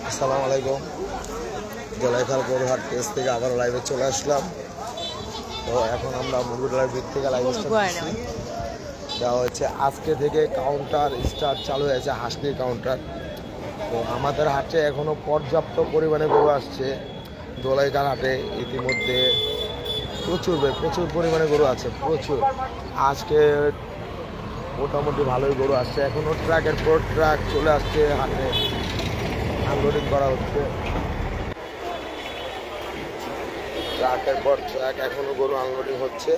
আসসালামু আলাইকুম। জলাইখাল গরুহাট পেজ থেকে আবার লাইভে চলে আসলাম। তো এখন আমরা মুরগুডালার ভিত থেকে লাইভ করছি। দেওয়া হচ্ছে আজকে থেকে কাউন্টার স্টার্ট চালু হয়েছে, হাঁসনির কাউন্টার। তো আমাদের হাটে এখনও পর্যাপ্ত পরিমাণে গরু আসছে। দোলাইখাল হাটে ইতিমধ্যে প্রচুর পরিমাণে গরু আছে, প্রচুর। আজকে মোটামুটি ভালোই গরু আসছে। এখনও ট্রাকের পর ট্রাক চলে আসছে হাটে, আনলোডিং করা হচ্ছে। ট্রাকের পর ট্রাক এখনো গরু আনলোডিং হচ্ছে।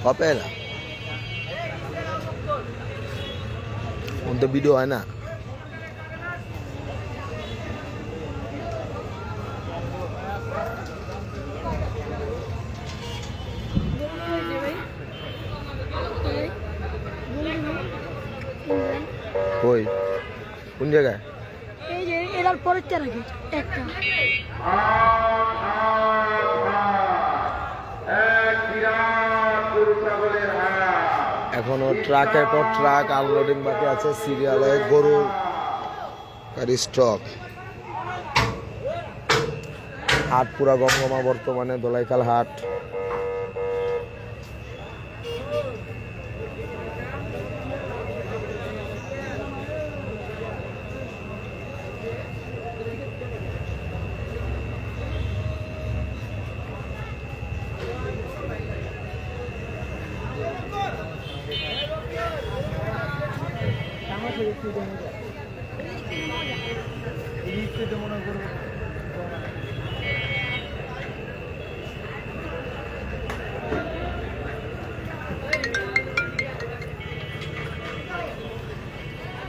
Papel. Untuk video anak. Koi. Pun jaga. এর পরের টা রাখি একটা এখনো ট্রাকের পর ট্রাক আনলোডিং বাকি আছে। সিরিয়ালে গরুর স্টক। হাট পুরা গমগমা বর্তমানে দোলাইখাল হাট।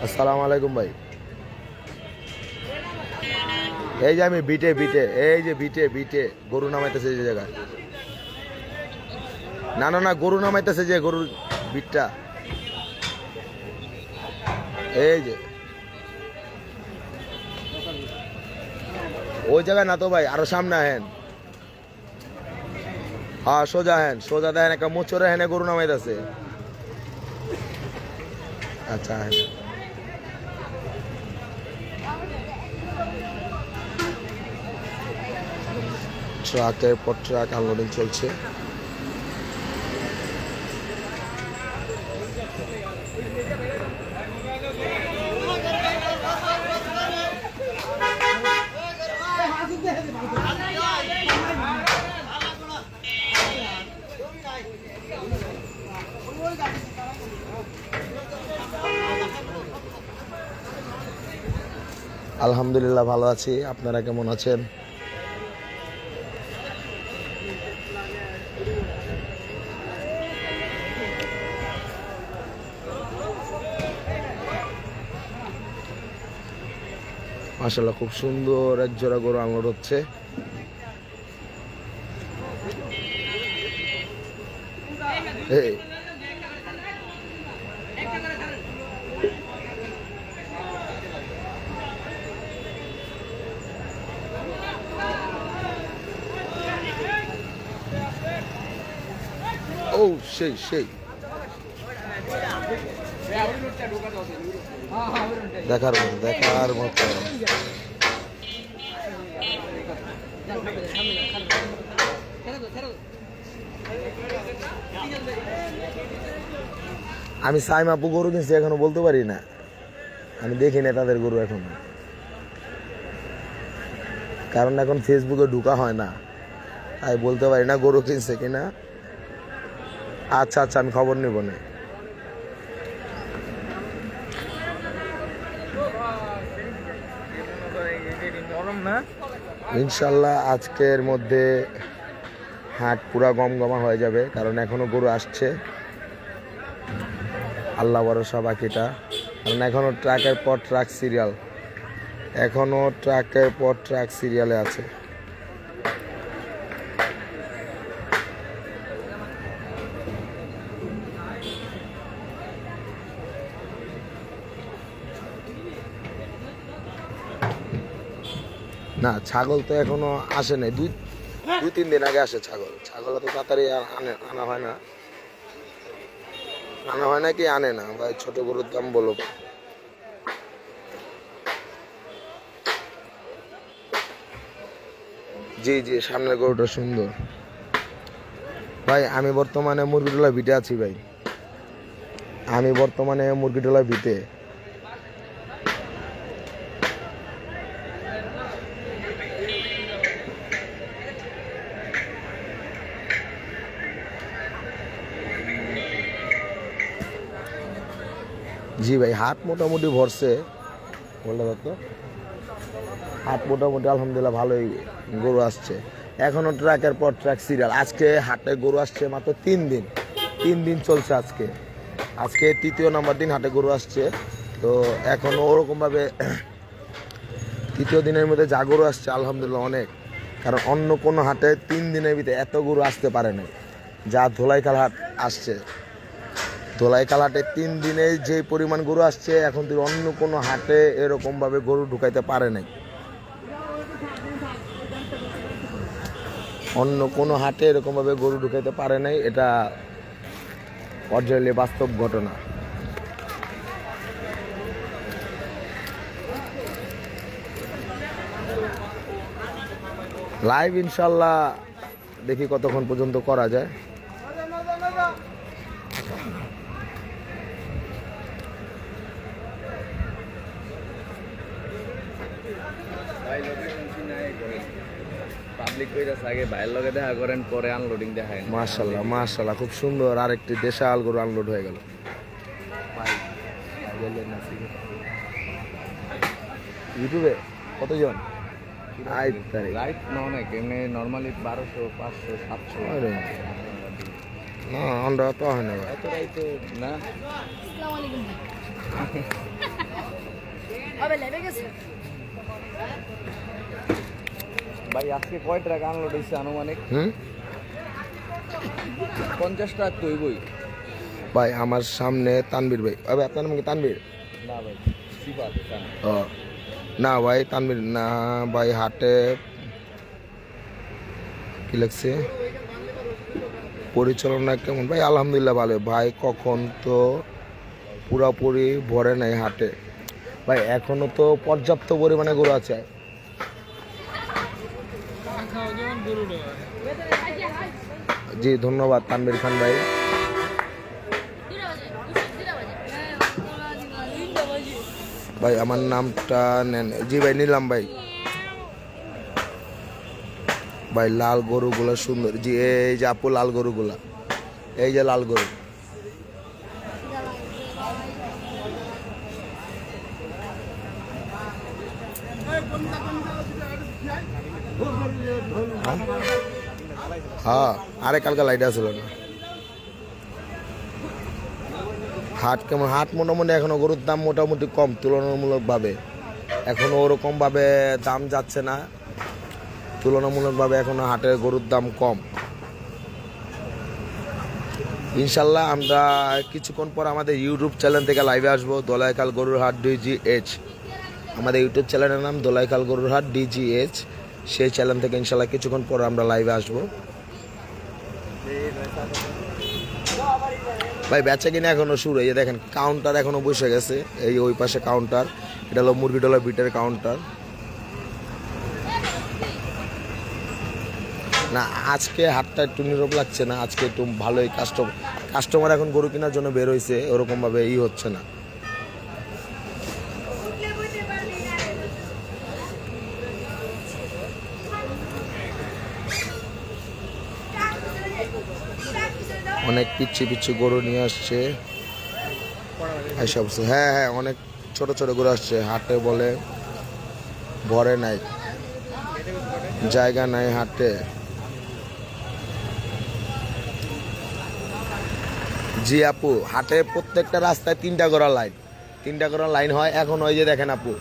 আসসালামু আলাইকুম ভাই। এই যে আমি বিটে এই যে বিটে গরু নামাইতেছে যে জায়গায়। না গরু নামাইতেছে যে গরুর বিটটা, এই যে ওই জায়গায় না তো ভাই, আরো সামনে হেন। হ্যাঁ সোজা দেখেন একটা মোচরে হেনে গরু নামাইতেছে। আচ্ছা ট্রাকের পর ট্রাক আনলোডিং চলছে। আলহামদুলিল্লাহ ভালো আছি, আপনারা কেমন আছেন? মাশাআল্লাহ খুব সুন্দর এক জোড়া গরু আনলোড হচ্ছে। ও সেই দেখার মতো। আমি সাইমাপু গরু কিনছি এখনো বলতে পারি না, আমি দেখি না তাদের গরু এখন, কারণ এখন ফেসবুকে ঢুকা হয় না, তাই বলতে পারি না গরু কিনছে কিনা। আচ্ছা আমি খবর নিব না। ইনশাল্লাহ আজকের মধ্যে হাট পুরা গমগমা হয়ে যাবে, কারণ এখনো গরু আসছে। আল্লাহ ভরসা বাকিটা। কারণ এখনো ট্রাকের পর ট্রাক সিরিয়াল, এখনো ট্রাকের পর ট্রাক সিরিয়ালে আছে। না ছাগল তো এখনো আসে নাই, দুই 3 দিন আগে আসে ছাগল। ছাগল তো তাড়াতাড়ি আনা হয় না, কি আনে না ভাই। ছোট গরুর দাম বলো। জি জি, সামনের গরুটা সুন্দর ভাই। আমি বর্তমানে মুরগিটোলা ভিটে আছি ভাই, আমি বর্তমানে মুরগিটোলা ভিটে। জি ভাই, হাট মোটামুটি ভরছে, বলতে পারতো হাট মোটামুটি আলহামদুলিল্লাহ ভালোই গরু আসছে। এখনো ট্রাকের পর ট্রাক সিরিয়াল। আজকে হাটে গরু আসছে মাত্র 3 দিন চলছে। আজকে 3য় নাম্বার দিন হাটে গরু আসছে। তো এখনো ওরকমভাবে 3য় দিনের মধ্যে যা গরু আসছে আলহামদুলিল্লাহ অনেক। কারণ অন্য কোনো হাটে 3 দিনের ভিতরে এত গরু আসতে পারে না যা ধোলাইখাল হাট আসছে। ধোলাইখাল হাটে 3 দিনে যে পরিমাণ গরু আসছে, এখন তুই অন্য কোনো হাটে এরকমভাবে গরু ঢুকাইতে পারে নাই। অন্য কোনো হাটে এরকমভাবে গরু ঢুকাইতে পারে নাই, এটা অরিজিনালি বাস্তব ঘটনা। লাইভ ইনশাল্লাহ দেখি কতক্ষণ পর্যন্ত করা যায়। মাশাআল্লাহ মাশাআল্লাহ, খুব সুন্দর। আরেকটি দেশাল গরু আনলোড হয়ে গেল। ইউটিউবে কতজন? নর্মালি 1200, 500, 700। না আমরা তো হয় না না। ভাই আজকে কয় ট্রাক আনলোড হয়েছে আনুমানিক? 50 ট্রাক তো হইবই ভাই। আমার সামনে তানবীর ভাই। ভাই আপনার নাম কি তানবীর? না ভাই, সিফাত। ও না ভাই, তানবীর না ভাই। হাটে কি লাগছে, পরিচালনা কেমন ভাই? আলহামদুলিল্লাহ ভালো ভাই। কখন তো পুরাপুরি ভরে নাই হাটে ভাই, এখনো তো পর্যাপ্ত পরিমাণে গরু আছে। জি ধন্যবাদ তানবীর খান ভাই। ভাই আমার নামটা নেন। জি ভাই নিলাম ভাই। ভাই লাল গরুগুলা সুন্দর। জি এই যে আপু লাল গরুগুলা, এই যে লাল গরু। হ্যাঁ আরে কালকে লাইট আসলো না। হাট কেমন? হাট মোটামুটি এখনো গরুর দাম মোটামুটি কম তুলনামূলকভাবে। এখনো ওরকমভাবে দাম যাচ্ছে না, তুলনামূলকভাবে এখনো হাটের গরুর দাম কম। ইনশাল্লাহ আমরা কিছুক্ষণ পর আমাদের ইউটিউব চ্যানেল থেকে লাইভে আসবো। দোলাইখাল গরুর হাট DGH, আমাদের ইউটিউব চ্যানেলের নাম দোলাইখাল গরুর হাট DGH। সেই চ্যানেল থেকে ইনশাল্লাহ কিছুক্ষণ পর আমরা লাইভে আসবো। ভাই বেচা কিনা এখনো শুরু। এই দেখেন কাউন্টার এখনো বসে গেছে, এই ওই পাশে কাউন্টার। এটা হলো মুরগিটোলা বিটের কাউন্টার। না আজকে হাটটা একটু নীরব লাগছে না, আজকে একটু ভালোই কাস্টমার এখন গরু কেনার জন্য বের হয়েছে, ওরকমভাবে হচ্ছে না। অনেক পিচ্ছি পিচ্ছি গরু নিয়ে আসছে এইসব। হ্যাঁ হ্যাঁ, অনেক ছোট ছোট গরু আসছে হাটে। বলে ভরে নাই, জায়গা নাই হাটে। জি আপু, হাটে প্রত্যেকটা রাস্তায় 3টা গড়া লাইন। 3টা করে লাইন হয়। এখন ওই যে দেখেন আপু,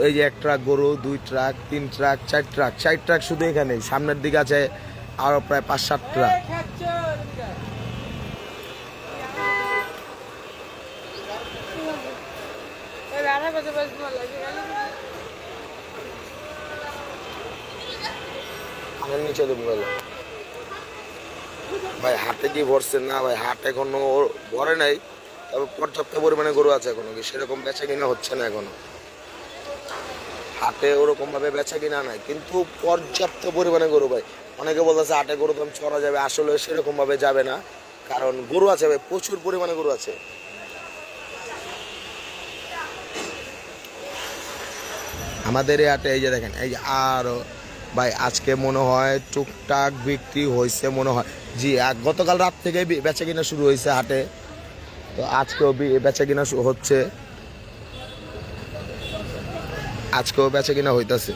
এই যে 1 ট্রাক গরু, 2 ট্রাক, 3 ট্রাক, 4 ট্রাক, 4 ট্রাক শুধু এখানে। সামনের দিকে আছে আরো প্রায় 5-7 ট্রাক। নিচে দেবো ভাই, হাটে কি ভরছে না ভাই? হাট এখনো ভরে নাই, তবে পর্যাপ্ত পরিমাণে গরু আছে এখনো। কি সেরকম বেচা কিনা হচ্ছে না এখনো, হাটে ওরকম ভাবে বেচা কিনা নাই, কিন্তু পর্যাপ্ত পরিমাণে গরু ভাই। অনেকে বলতেছে হাটে গরু দাম চড়া যাবে, আসলে সেরকম ভাবে যাবে না, কারণ গরু আছে ভাই, প্রচুর পরিমাণে গরু আছে। আমাদের এই হাটে এই যে দেখেন, এই যে আর ভাই আজকে মনে হয় টুকটাক বিক্রি হয়েছে মনে হয়। জি, গতকাল রাত থেকে বেচা কিনা শুরু হয়েছে হাটে, তো আজকেও বেচা কিনা হচ্ছে, আজকেও বেচা কিনা হইতাছে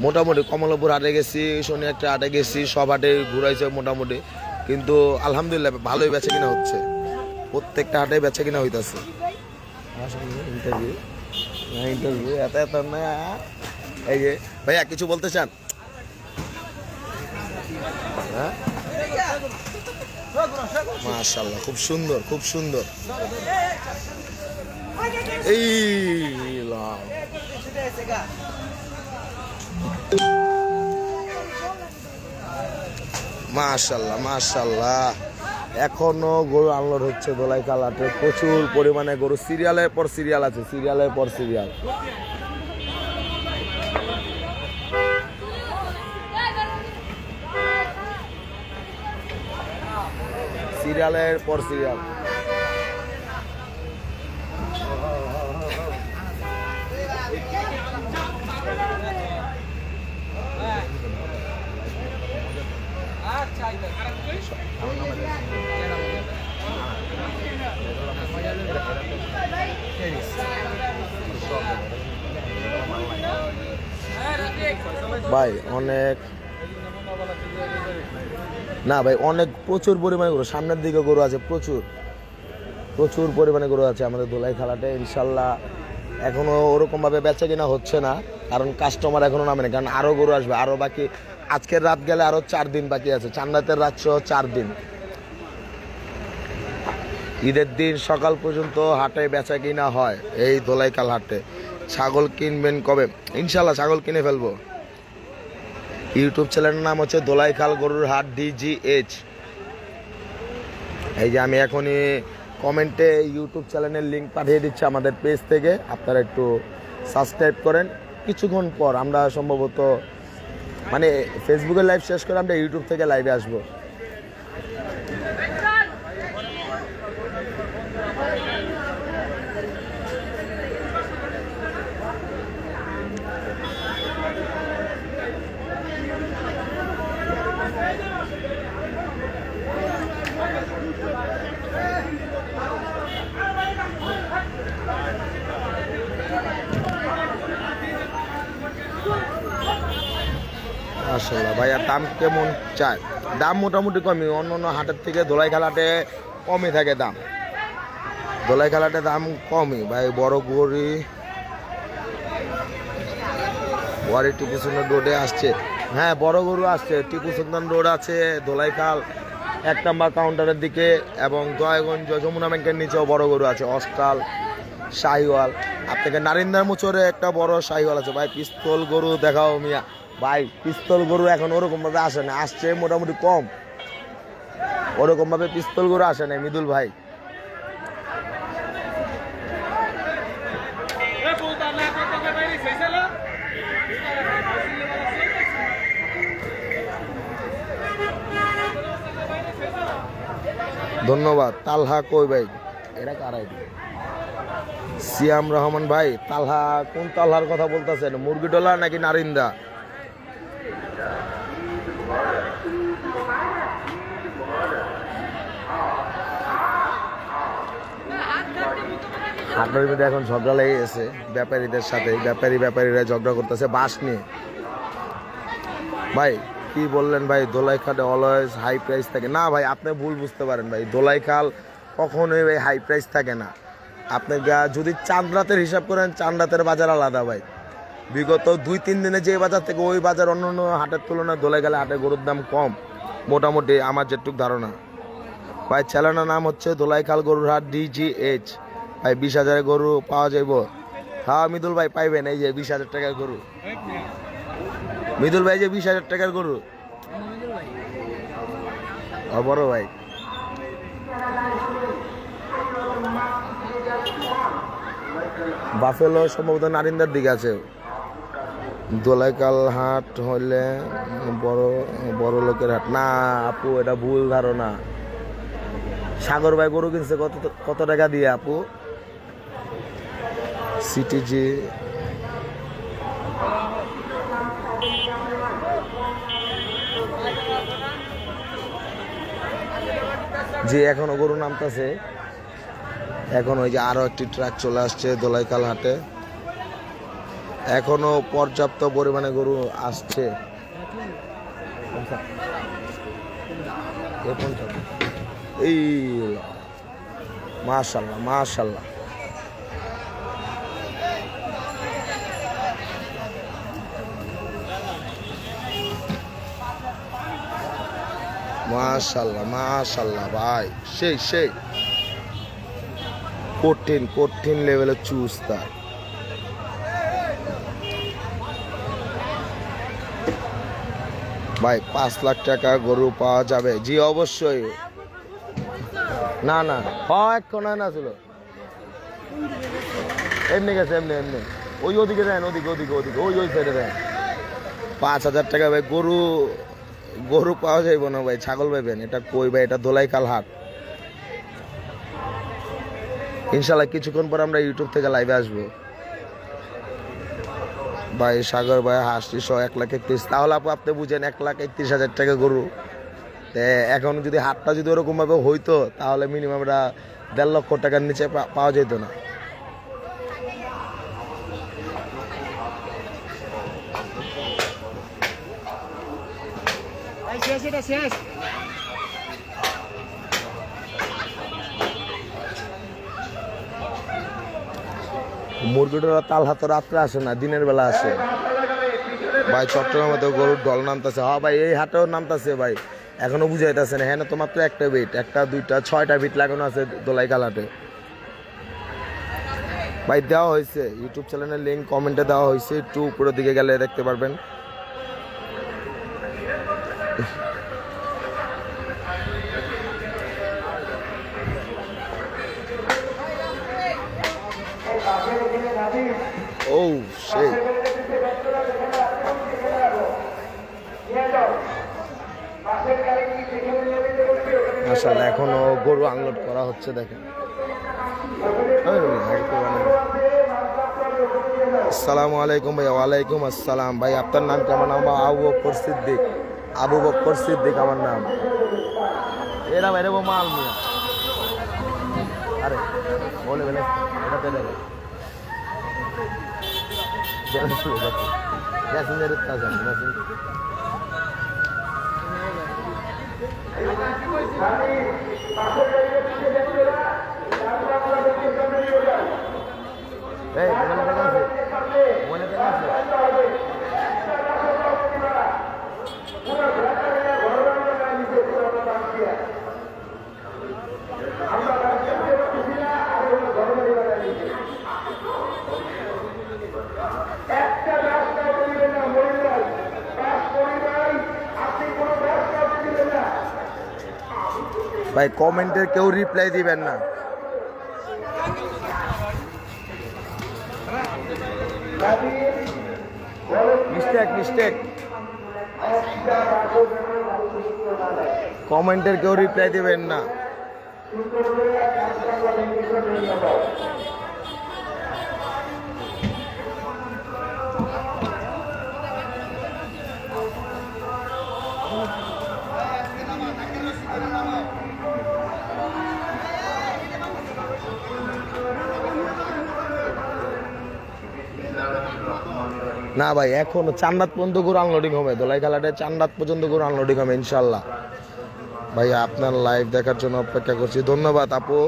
মোটামুটি। কমলাপুর হাটে গেছি, শনি একটা হাটে গেছি, সব হাটে ঘুরাইছে মোটামুটি, কিন্তু আলহামদুলিল্লাহ ভালোই বেচা কিনা হচ্ছে, প্রত্যেকটা হাটে বেচা কিনা হইতাছে। ইন্টারভিউ ইন্টারভিউ এত এত না। এই যে ভাইয়া কিছু বলতে চান? হ্যাঁ, মাশাআল্লাহ, খুব সুন্দর, খুব সুন্দর। এই মাশাআল্লাহ, মাশাআল্লাহ, এখনো গরু আনলোড হচ্ছে ধোলাইখাল হাটে, প্রচুর পরিমাণে গরু, সিরিয়ালের পর সিরিয়াল আছে, সিরিয়ালের পর সিরিয়াল। সিরিয়ালের পর সিরিয়াল। ভাই অনেক না ভাই, অনেক প্রচুর পরিমাণে গরু, সামনের দিকে গরু আছে, প্রচুর প্রচুর পরিমাণে গরু আছে আমাদের ধোলাইখাল হাটে। ইনশাল্লাহ এখনো ওরকম ভাবে বেচা কিনা হচ্ছে না, কারণ কাস্টমার এখনো নামে না, কারণ আরো গরু আসবে, আরো বাকি। আজকের রাত গেলে আরো 4 দিন বাকি আছে, চান্দাতের রাত সহ 4 দিন। ঈদের দিন সকাল পর্যন্ত হাটে বেচা কিনা হয় এই ধোলাইখাল হাটে। ছাগল কিনবেন কবে? ইনশাল্লাহ ছাগল কিনে ফেলবো। ইউটিউব চ্যানেলের নাম হচ্ছে ধোলাইখাল গরুর হাট DGH। এই যে আমি এখনই কমেন্টে ইউটিউব চ্যানেলের লিঙ্ক পাঠিয়ে দিচ্ছি আমাদের পেজ থেকে, আপনারা একটু সাবস্ক্রাইব করেন। কিছুক্ষণ পর আমরা সম্ভবত মানে ফেসবুকের লাইভ শেষ করে আমরা ইউটিউব থেকে লাইভে আসবো। মাশাআল্লাহ ভাইয়া, দাম কেমন চায়? দাম মোটামুটি কমই, অন্য অন্য হাটের থেকে ধোলাইখাল হাটে কমই থাকে দাম, ধোলাইখাল হাটে দাম কমই ভাই। বড় গরু ওয়ারি টিপু সুলতান রোডে আসছে, হ্যাঁ বড় গরু আসছে, টিপু সুলতান রোড আছে ধোলাইখাল 1 নম্বর কাউন্টারের দিকে, এবং দয়াগঞ্জ যমুনা ব্যাংকের নিচেও বড় গরু আছে, অস্টাল, শাহিওয়াল। আপনাকে নারিন্দার মুচরে একটা বড় শাহিওয়াল আছে ভাই। পিস্তল গরু দেখাও মিয়া ভাই, পিস্তল গরু এখন ওরকম ভাবে আসে না, আসছে মোটামুটি কম, ওরকম ভাবে পিস্তল গরু আসে না মৃদুল ভাই। ধন্যবাদ। তালহা কই ভাই? এরা কারাই সিয়াম রহমান ভাই, তালহা কোন তালহার কথা বলতেছেন? মুরগিডোলা নাকি নারিন্দা? হাটের মধ্যে এখন ঝগড়া লেগে গেছে ব্যাপারীদের সাথে, ব্যাপারীরা ঝগড়া করতেছে বাঁশ নিয়ে। ভাই কি বললেন ভাই? ধোলাইখালে অলওয়েজ হাই প্রাইস থাকে না ভাই, আপনি ভুল বুঝতে পারেন ভাই। ধোলাইখাল কখনোই ভাই হাই প্রাইস থাকে না, আপনি যদি চাঁদ রাতের হিসাব করেন, চাঁদ রাতের বাজার আলাদা ভাই। বিগত 2-3 দিনে যে বাজার থেকে ওই বাজার অন্য অন্য হাটের তুলনায় দোলাই গেলে হাটে গরুর দাম কম মোটামুটি, আমার যেটুক ধারণা। ভাই চ্যানেলের নাম হচ্ছে দোলাইখাল গরুর হাট DGH। ভাই 20,000 গরু পাওয়া যাইব? হ্যাঁ মৃদুল ভাই পাইবেন, এই যে 20,000 টাকার গরু। মৃদুল ভাই যে 20,000 টাকার গরু বড় ভাই। বাফেলো সম্ভবত নারিন্দার দিকে আছে। দোলাইখাল হাট হইলে বড় লোকের হাট না আপু, এটা ভুল ধারণা। সাগর ভাই গরু কিনছে কত টাকা দিয়ে আপু? সিটিজি জি এখনো গরু নামতেছে। এখন ওই যে আরো একটি ট্রাক চলে আসছে দোলাইখাল হাটে, এখনো পর্যাপ্ত পরিমাণে গরু আসছে। এই মাশাআল্লাহ মাশাআল্লাহ, মাশাআল্লাহ মাশাআল্লাহ ভাই, সেই কঠিন লেভেলের চুস্তা। ভাই 5 লাখ টাকা গরু পাওয়া যাবে? জি অবশ্যই। না এখন না ছিল, এমনি গেছে, এমনি ওই ওদিকে দেন, ওদিকে ওই সাইডে দেন। 5,000 টাকা ভাই গরু পাওয়া যাইব না ভাই, ছাগল পাইবেন। এটা কই ভাই? এটা দোলাইখাল হাট। ইনশাল্লাহ কিছুক্ষণ পর আমরা ইউটিউব থেকে লাইভে আসবো। ভাই সাগর ভাই হাসি 1,31,000, তাহলে আপনি বুঝেন 1,31,000 টাকা গরু। এখন যদি হাটটা যদি ওরকম ভাবে হইতো তাহলে মিনিমাম 1.5 লক্ষ টাকার নিচে পাওয়া যেত না। মুরগিটা তাল হাতে রাত্রে আসে না, দিনের বেলা আসে ভাই। চট্টগ্রামে গরুর ঢল নামতেছে। হ্যাঁ ভাই এই হাটেও নামতেছে ভাই, এখনো বুঝাইতেছে না। হ্যাঁ তো মাত্র একটা বিট, 1, 2, 6টা বিট লাগানো আছে দোলাইখাল হাটে ভাই। দেওয়া হয়েছে ইউটিউব চ্যানেলের লিঙ্ক কমেন্টে দেওয়া হয়েছে, একটু উপরের দিকে গেলে দেখতে পারবেন। ও সেই মাশাআল্লাহ, এখনো গরু আনলোড করা হচ্ছে দেখেন। আসসালামু আলাইকুম ভাই। ওয়ালাইকুম আসসালাম ভাই, আপনার নাম কেমন? আমার আবু বকর সিদ্দিক আমার নাম। এরা বাইরে মাল নিয়ে আরে বলে বলে এটা পেলে প্যাসেঞ্জারের কাজ ভাই। কমেন্টের কেউ রিপ্লাই দিবেন না। মিস্টেক কমেন্টের কেউ রিপ্লাই দিবেন না। না ভাই এখনো চান্দাত পর্যন্ত গরু আনলোডিং হবে, দোলাইখালাটে চান্দাত পর্যন্ত গরু আনলোডিং হবে ইনশাল্লাহ। ভাই আপনার লাইভ দেখার জন্য অপেক্ষা করছি, ধন্যবাদ আপু।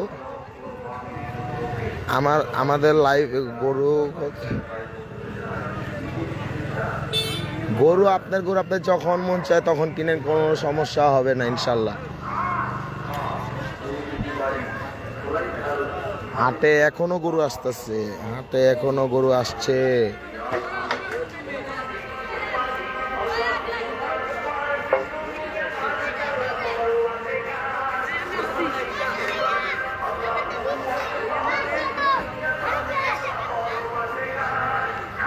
আমাদের লাইভ গরু আপনার যখন মন চায় তখন কিনেন, কোনো সমস্যা হবে না ইনশাল্লাহ। হাটে এখনো গরু আসতেছে, হাটে এখনো গরু আসছে।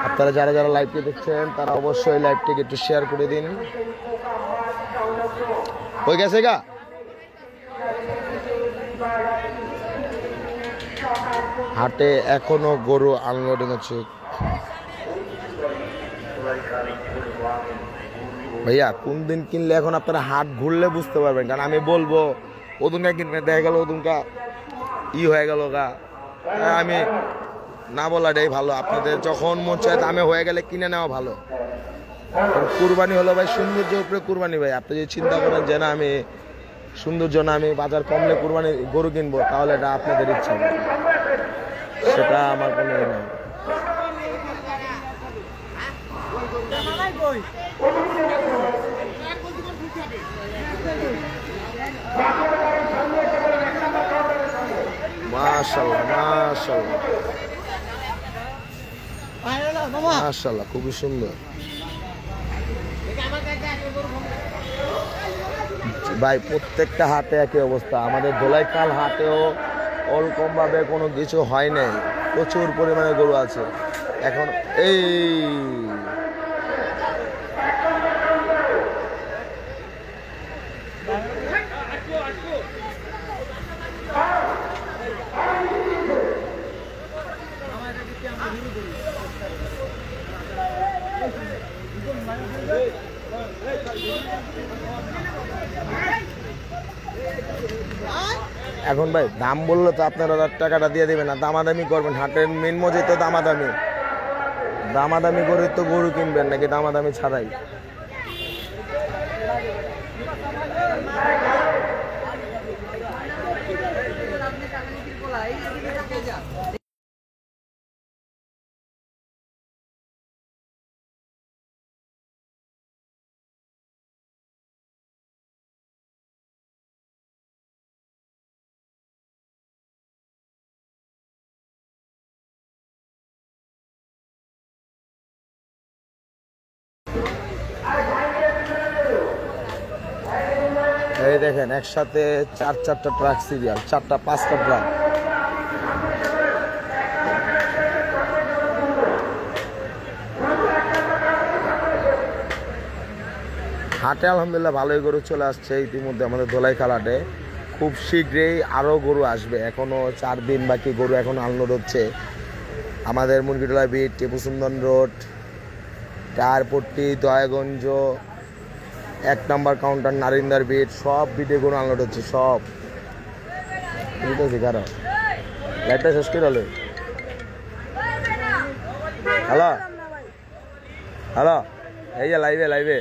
আপনারা যারা যারা লাইভটি দেখছেন তারা অবশ্যই লাইভটিকে একটু শেয়ার করে দিন। হয়ে গেছে গা? হাটে এখনো গরু আনলোডিং হচ্ছে। ভাইয়া কোন দিন কিনলে এখন আপনারা হাট ঘুরলে বুঝতে পারবেন, কারণ আমি বলবো ওদিনকা কিনবে দেখা গেল ওদিনকা হয়ে গেল গা। আমি না বলাটাই ভালো, আপনাদের যখন মন চায় দামে হয়ে গেলে কিনে নেওয়া ভালো। কুরবানি হলো ভাই সৌন্দর্যের উপরে কুরবানি। ভাই আপনি যদি চিন্তা করেন যে না আমি সৌন্দর্য না আমি বাজার কমলে কুরবানি গরু কিনবো, তাহলে এটা আপনাদের ইচ্ছা, সেটা আমার কোনো নেই। মাশাআল্লাহ মাশাআল্লাহ মাশাআল্লাহ, খুবই সুন্দর ভাই। প্রত্যেকটা হাটে একই অবস্থা। আমাদের ধোলাইখাল হাটেও ওরকম ভাবে কোনো কিছু হয় নাই, প্রচুর পরিমাণে গরু আছে এখন। এই এখন ভাই দাম বললে তো আপনারা টাকাটা দিয়ে দেবেন না, দামাদামি করবেন। হাটের মেন মজে তো দামাদামি করে তো গরু কিনবেন নাকি দামাদামি ছাড়াই। এই দেখেন একসাথে চারটা ট্রাক সিরিয়াল, 4-5টা ট্রাক। হাটে আলহামদুলিল্লাহ ভালোই গরু চলে আসছে ইতিমধ্যে আমাদের ধোলাইখাল হাটে। খুব শীঘ্রই আরও গরু আসবে, এখনও 4 দিন বাকি। গরু এখন আনলোড হচ্ছে আমাদের মুরগিটোলা বিট, টিপুসুন্দর রোড, টায়ারপট্টি, দয়াগঞ্জ, 1 নম্বর কাউন্টার, নারিন্দার বিট, সব বিটে গরু আনলোড হচ্ছে। সব কারো লাইটটা শেষ করে হলো। হ্যালো হ্যালো, এই যে লাইভে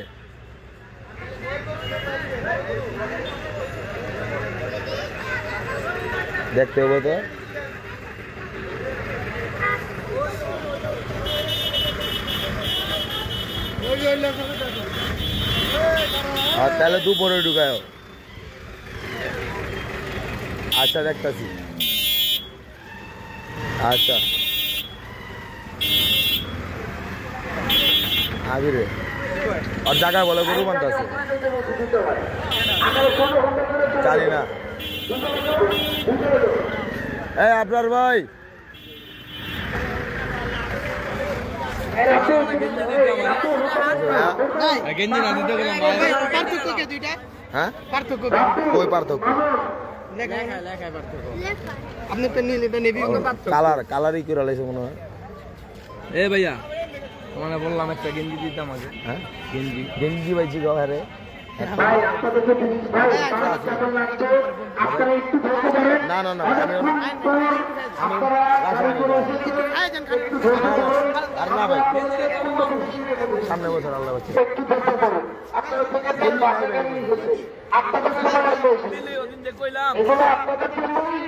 দেখতে হবে তো। আর তাহলে দুপুরে ঢুকায়। আচ্ছা দেখতেছি। আচ্ছা আগে রে আর জায়গায় বলে গরু বান্ধ আছে জানি না। এই আপনার ভাই হ্যাঁ কই পার্থক্য? কালারই করে লাইছে মনে হয়। এ ভাইয়া তোমাকে বললাম একটা গেঞ্জি দিতে আমাকে। হ্যাঁ গেঞ্জি পাইছি গো। হ্যাঁ রে না না না আর না ভাই সামনে বছর আল্লাহ বাঁচিয়ে।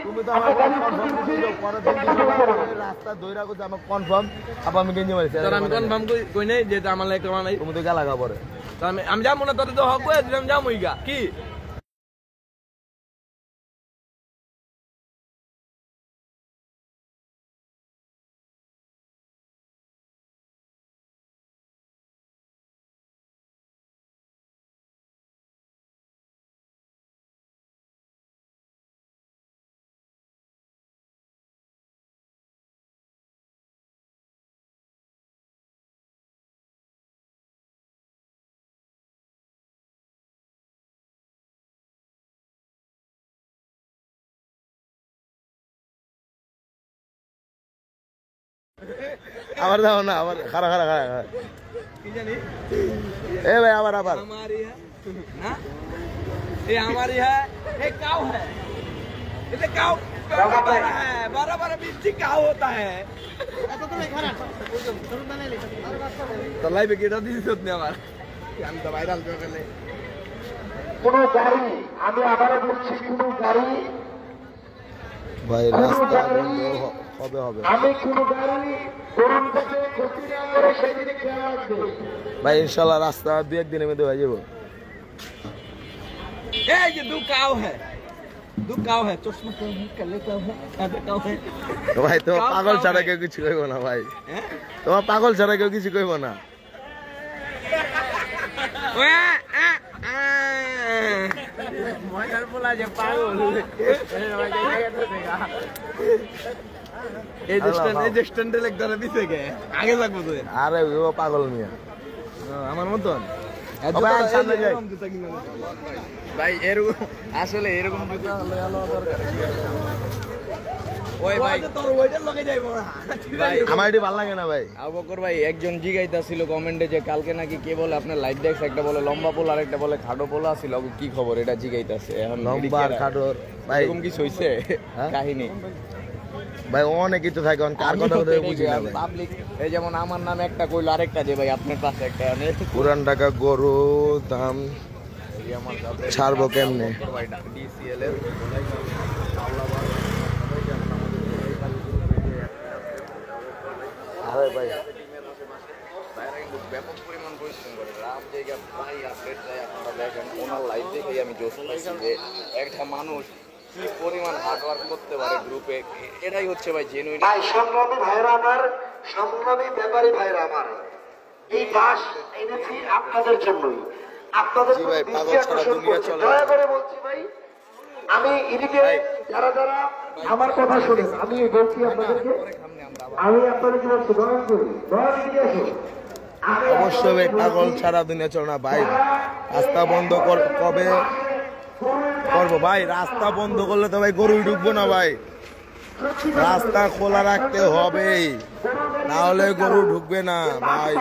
তুমি তো আমার কনফার্ম দিছিল পরের দিন রাস্তা দইরা করতে আমার কনফার্ম আপা আমি গেঞ্জি মারিছি আমি কনফার্ম কই নাই যে আমার লাগে কামা নাই তুমি তো গেলা গা পরে আমি যাবো না তোর তো হক করে দিলাম যাবো ইগা কি আবার যাও না আবার খারা খারা খারা খারা কি জানি এ ভাই আবার আবার हमारी है हाँ ये हमारी है ये काऊ है ये काऊ है बड़ा मिर्ची काऊ होता है तो लाइव के डाल दी सोचने हमारा हम तो वायरल कर ले কোনো গাড়ি আমি আবারও বলছি কোনো গাড়ি ভাই রাস্তা বন্ধ হবে হবে আমি কোনো গাড়ি গরম থেকে ক্ষতি না করে সেদিকে খেয়াল রাখবে ভাই ইনশাআল্লাহ রাস্তা দুই একদিনের মধ্যে হয়ে যাবো ये दो काऊ है चश्मा काऊ है कल्ले काऊ है आधे काऊ है ভাই তোমার পাগল ছাড়া কেউ কিছু কইব না ভাই তোমার পাগল ছাড়া কেউ কিছু কইব না মজার বলা যে পাগল এই যে স্ট্যান্ডে লেগ ধরে দিছে কে আগে লাগবো তো আরে ও পাগল মিয়া আমার মতন ভাই সামনে যাই ভাই এরকম আসলে এরকম জুতা দরকার ওই ভাই তোর ওইটার লগে যাইবো না ভাই আমার এটি ভালো লাগে না ভাই আবু বকর ভাই একজন জিগাইতাছিল কমেন্টে যে কালকে নাকি কে বলে আপনার লাইভ দেখছ একটা বলে লম্বা পোল আর একটা বলে খাটো পোল আছিল কি খবর এটা জিগাইতাছে এখন লম্বা আর খাটোর ভাই এরকম কিছু হইছে কাহিনী ভাই অনেক কিছু থাকে কার কথা বুঝি না ভাই পাবলিক এই যেমন আমার নামে একটা কইলো আরেকটা যে ভাই আপনার পাশে একটা পুরান ঢাকা গরু দাম ছাড়বো কেমনে ডিসিএল এর আরে ভাই ব্যাপক পরিমাণ পরিশ্রম করে রাত জায়গা ভাই আপডেট দেয় আপনারা দেখেন ওনার লাইভ দেখেই আমি জোশ পাইছি যে একটা মানুষ কি পরিমাণ হার্ড ওয়ার্ক করতে পারে গ্রুপে এটাই হচ্ছে ভাই জেনুইন ভাই সংগ্রামী ভাইরা আমার সংগ্রামী ব্যাপারী ভাইরা আমার এই বাস এনেছি আপনাদের জন্যই আপনাদের জি ভাই, পাগল ছাড়া দুনিয়া চলে না। দয়া করে বলছি ভাই আমি এদিকে যারা যারা আমার কথা শুনেন আমি বলছি আপনাদেরকে আমি আপনাদেরকে বলছি দয়া করে দয়া দিকে আসুন অবশ্যই ভাই পাগল ছাড়া দুনিয়া চলে না ভাই রাস্তা বন্ধ কবে করবো ভাই রাস্তা বন্ধ করলে তো ভাই গরুই ঢুকবো না ভাই রাস্তা খোলা রাখতে হবে না হলে গরু ঢুকবে না ভাই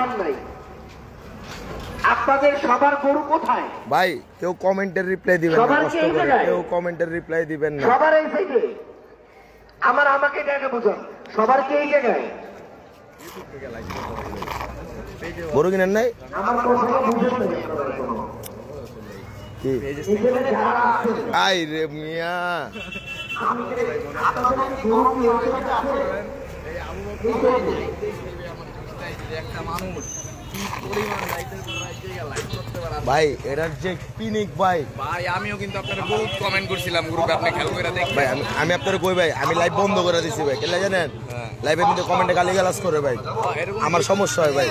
আপনাদের সবার গরু কোথায় ভাই কেউ কমেন্টের রিপ্লাই দিবেন না সবার কষ্ট কি এই করে জায়গায়? কেউ কমেন্টের রিপ্লাই দিবেন না সবার এই সাইডে আমাকে জায়গা বুঝুন সবার কি এই জায়গায় গরু কিনেন নাই আমার কথা বুঝেন না আপনারা কোনো। কি এখানে যারা আছেন, আই রে মিয়া আপনাদের কি গরু কি এই জায়গাতে আছে? একটা মানুষ কি পরিমাণ লাইটের পর লাইভ করতে পারে ভাই এটার যে পিনিক ভাই ভাই আমিও কিন্তু আপনারা বহুত কমেন্ট করছিলাম গ্রুপে আপনি খেয়াল করে দেখবেন ভাই আমি আপনার কই ভাই আমি লাইভ বন্ধ করে দিছি ভাই কেন জানেন লাইভের মধ্যে কমেন্টে গালিগালাজ করে ভাই আমার সমস্যা হয় ভাই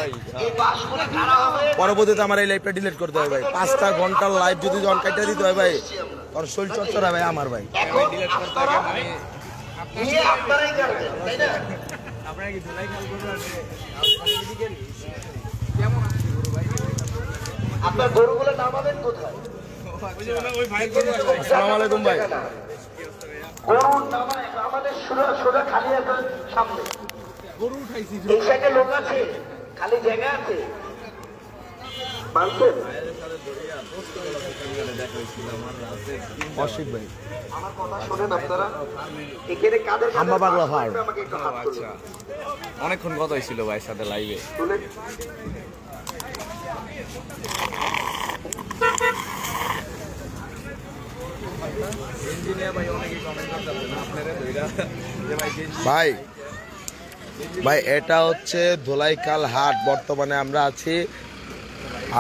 পরবর্তীতে আমার এই লাইভটা ডিলিট করতে হয় ভাই 5টা ঘন্টার লাইভ যদি জন কাটা দিতে হয় ভাই তোর শরীর চর্চা ভাই আমার ভাই ডিলিট করতে হবে আমি নিয়ে আপনারাই করবেন, তাই না? আপনারা কি ধুলাই খেয়াল করবেন কেমন আছে গুরু ভাই আপনার গরুগুলো নামাবেন কোথায় ওই ভাই করে আসসালামু আলাইকুম ভাই গরু নামায় আমাদের সোজা খালি আছে সামনে গরু উঠাইছি এই সাইডে লোক আছে খালি জায়গা আছে মানছেন? অশিক ভাই আমার কথা শোনেন আপনারা, এখানে কাদের কাদের হাম্বা পাগলা পাস ফার্ম। লাগবে আমাকে একটু হাত তুলুন। আচ্ছা, অনেকক্ষণ কথা হয়েছিল ভাইয়ের সাথে লাইভে। তুলেন। ভাই ভাই এটা হচ্ছে ধোলাইখাল হাট। বর্তমানে আমরা আছি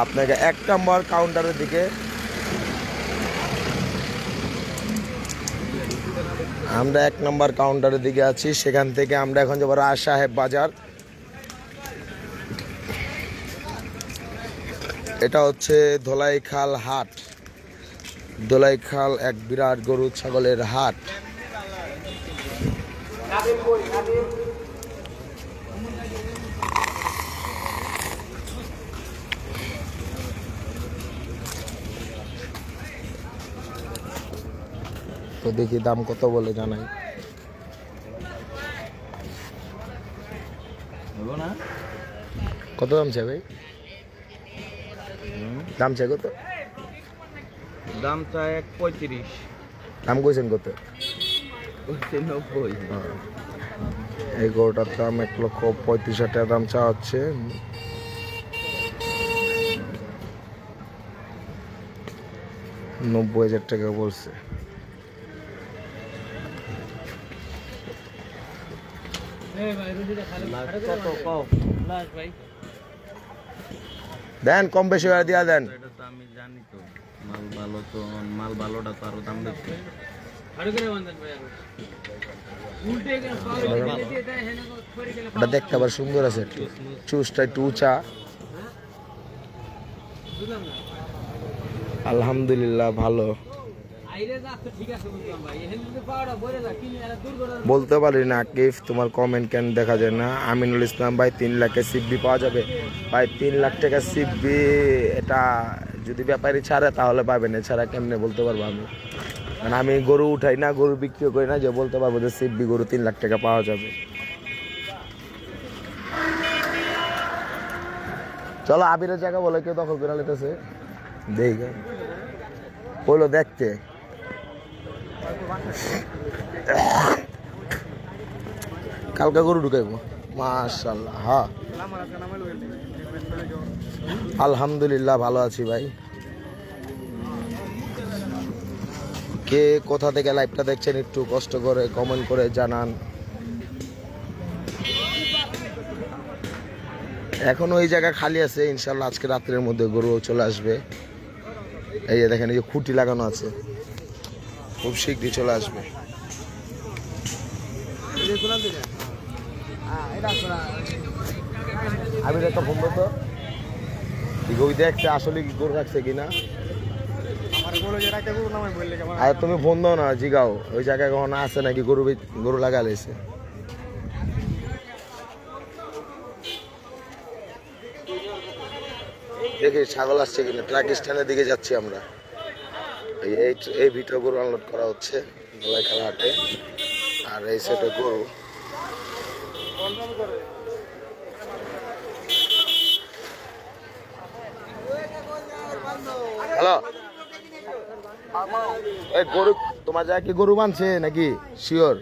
আপনাকে 1 নম্বর কাউন্টারের দিকে। আমরা 1 নম্বর কাউন্টারের দিকে আছি। সেখান থেকে আমরা এখন যাবো রাজ সাহেব বাজার। এটা হচ্ছে ধোলাইখাল হাট। ধোলাইখাল এক বিরাট গরু ছাগলের হাট। তো দেখি দাম কত বলে জানাই। কত দাম চাই ভাই? দাম চাই কত? দামটা 1.35। দাম কইছেন কত? 90। এই গরুটার দাম 1,35,000 টাকা দাম চা হচ্ছে। $90,000 টাকা বলছে। দেন কম বেশি করে দিয়া দেন। এটা তো আমি জানি তো, মাল ভালো তো, মাল ভালোটা তো আরো দাম বেশি। এটা দেখতে আবার সুন্দর আছে একটু, চুজটা একটু উঁচা। আলহামদুলিল্লাহ ভালো। বলতে পারি না কিফ, তোমার কমেন্ট কেন দেখা যায় না? আমিনুল ইসলাম ভাই 3 লাখে সিবি পাওয়া যাবে ভাই? 3 লাখ টাকা সিবি এটা যদি ব্যাপারী ছাড়ে তাহলে পাবেন, এছাড়া কেমনে বলতে পারবো আমি? কারণ আমি গরু উঠাই না, গরু বিক্রিও করি না যে বলতে পারবো যে সিবি গরু 3 লাখ টাকা পাওয়া যাবে। চলো আবিরের জায়গা বলে কেউ দখল করে নিতেছে, দেখ বললো দেখতে। কালকা গরু ঢুকাইবো মাশাআল্লাহ। হ্যাঁ আলহামদুলিল্লাহ ভালো আছি ভাই। কে কোথা থেকে লাইভটা দেখছেন একটু কষ্ট করে কমেন্ট করে জানান। এখন ওই জায়গা খালি আছে, ইনশাল্লাহ আজকে রাত্রের মধ্যে গরু চলে আসবে। এই যে দেখেন, এই যে খুঁটি লাগানো আছে, খুব শীঘ্রই চলে আসবে। আমি একটা ফোন তো ওই দেখছে আসলে কি গরু রাখছে কিনা। আর তুমি ফোন দাও না, জিগাও ওই জায়গায় কখনো আছে নাকি গরু, গরু লাগা লেছে। দেখি ছাগল আসছে কিনা। ট্রাক স্ট্যান্ডের দিকে যাচ্ছি আমরা। এই ভিডিও গরু আনলোড করা হচ্ছে ধোলাইখাল হাটে। আর এই সেটে গরু। হ্যালো, এই গরু তোমার জায়গায় কি গরু বানছে নাকি? শিওর?